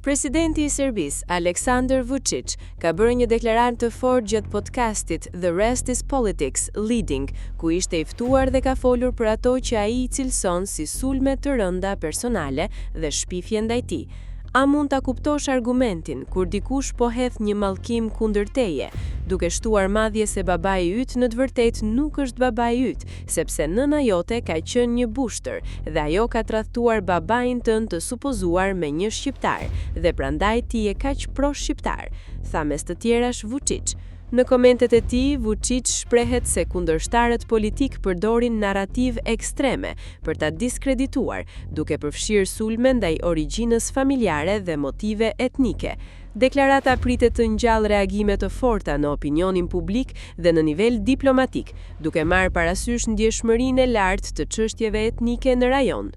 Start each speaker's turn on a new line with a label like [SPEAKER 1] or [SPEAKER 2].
[SPEAKER 1] Presidenti i Serbisë, Aleksandar Vučić, ka bërë një deklaratë të fortë gjatë podcastit The Rest is Politics, Leading, ku ishte i ftuar dhe ka folur për ato që ai i cilëson si sulme të rënda personale dhe shpifje ndaj tij. A mund ta kuptosh argumentin kur dikush po hedh një mallkim kundër teje, duke shtuar madje se babai yt në të vërtetë nuk është babai yt, sepse nëna jote ka qenë një bushtër dhe ajo ka tradhtuar babain tënd të supozuar me një shqiptar dhe prandaj ti je kaq pro-shqiptar, tha mes të tjerash Vučić. Në komentet e tij, Vučić shprehet se kundërshtarët politik përdorin narrativ ekstreme për ta diskredituar, duke përfshirë sulme ndaj origjinës familjare dhe motive etnike. Deklarata pritet të ngjallë reagime të forta në opinionin publik dhe në nivel diplomatik, duke marrë parasysh ndjeshmërinë e lartë të çështjeve etnike në rajon.